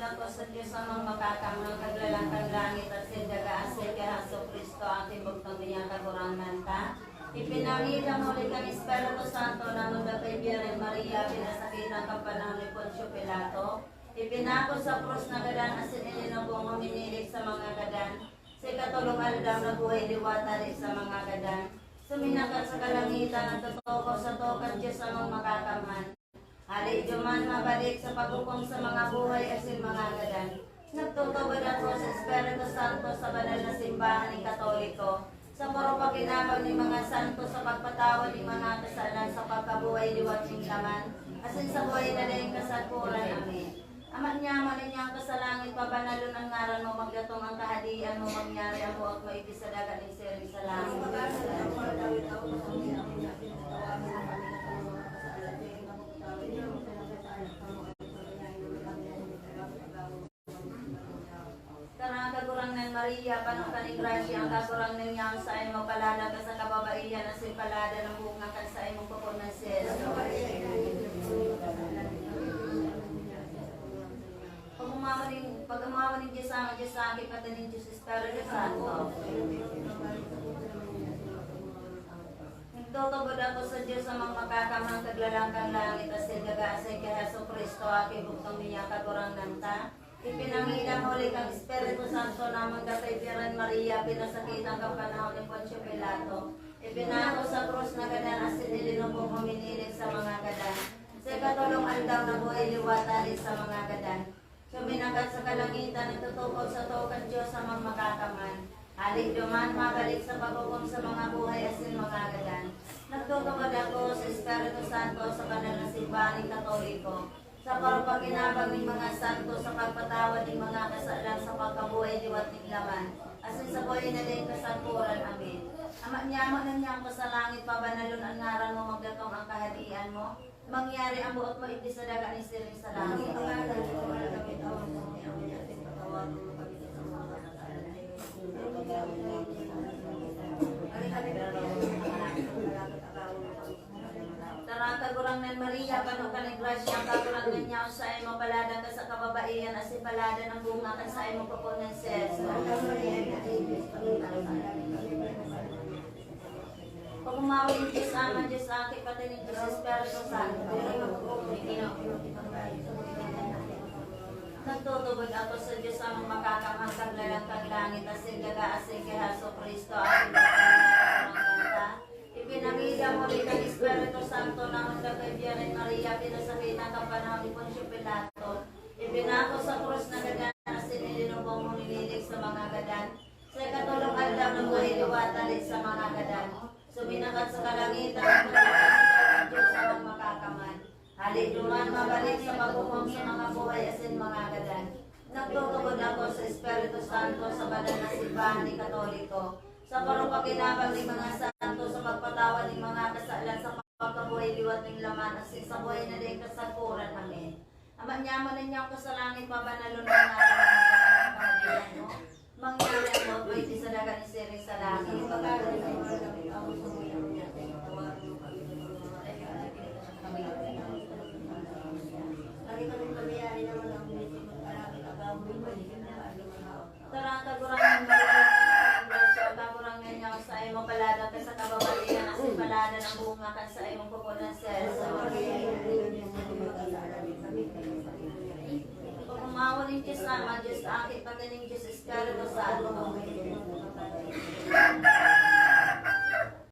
ako sa Diyos amang makakamang kaglalangkang langit at sindaga-asay kay Haso Kristo ang timbog ng niyang kagurangan ka. Ipinangita muli kang Espiritu Santo na mula kay Birhen Maria, pinasakitan kang panahon ni Poncio Pilato. Ipinako sa krus na gadan asin ilinubong huminilig sa mga gadan. Si katulong aldaw na buhay liwatari sa mga gadan. Suminakat sa kalangitan at totoo sa tokan Diyos amang makakaman. Hali man mabalik sa paghukom sa mga buhay asin mga gadan. Nagtutubad ako sa Espiritu Santo sa banal na simbahan ng Katoliko. Sa puro paginabang ng mga santo sa pagpatawad ng mga kasalan sa pagkabuhay liwat ng laman. Asin sa buhay na rin kasakuran. Amen. Amat niya manin niyang kasalangit pabanalon ang ngaran mo magdatong ang kahadian mo mangyari ang buot mo ibisadagan ng siring sa langit. Karang kagurangan Maria, panukan ni Gracia, ang kagurangan niya sa imo palada ka sa kababaihan at palada ng bunga ka sa imong pupunan si Jesus. Pag-umawa ng Diyos sa Diyos sa akin, pati ng Diyos Espiritu Santo. Nagtutubod ako sa Diyos sa mga makakamang kaglalangkang langit at sindaga-asay kay Haso Kristo, aking buktong niya kagurangan ta. Ipinangilang huli kang Espiritu Santo namang kay Birhen Maria, pinasakitan kang panahon ni Poncio Pilato. Ipinako sa krus na gadan asin ilinubong huminilig sa mga gadan. Sa katulong aldaw na buhay liwatari sa mga gadan. Suminakat sa kalangitan at tutukod sa tokan Diyos sa mga makakaman. Halik duman mabalik sa paghukom sa mga buhay asin mga gadan. Nagtutubad ako sa Espiritu Santo sa banal na simbahan ng Katoliko. Sa parupaginabang ng mga santo sa pagpatawad ng mga kasalan sa pagkabuhay liwat ng laman. Asin sa buhay na din kasakuran. Amen. Amat niya niyang kasalangit pabanalon ang ngaran mo magdatong ang kahadian mo. Mangyari ang buot mo ibig sa daga ni siring sa langit. Tarang kagurangan Maria, panukan ni Gracia, ang kagurangan niya sa imo palada ka sa kababaihan at si palada ng bunga ka sa imo pupunan si Jesus. Pag umawa yung Diyos Ama, Diyos Aki, pati ng Diyos Espiritu Santo. Nagtutubod ako sa Diyos ang makakamang kaglalangkang langit at sindaga-asay kay Haso Kristo, aking buktong ipinangida mo rin ang Espiritu Santo na mula kay Birhen Maria, pinasakitan kang panahon ni Poncio Pilato. Ipinako sa krus na gadan asin ilinubong mo nililig sa mga gadan. Sa katulong aldaw ng buhay liwatari sa mga gadan. Suminakat sa kalangitan at sa Diyos sa mga makakaman. Halik duman mabalik sa paghukom sa mga buhay asin mga gadan. Nagtutubod ako sa Espiritu Santo sa banal na simbahan ng Katoliko. Sa parupakinabang ng mga santo sa pagpatawad ng mga kasalan sa pagkabuhay liwat ng laman asin sa buhay na din kasakuran. Amen. Amat niya mo ninyong kasalangit pabanalon ng kahadian mo. Mangyari ang buot mo iti sa daga ni siring sa langit. Tarang kagurangan Maria, ang kagurangan niya sa imong palada ka sa kababaihan asin palada ng bunga ka sa imong pupunan si Jesus. Pag umawa ng Diyos Ama, Diyos Aki, pati ng Diyos Espiritu Santo.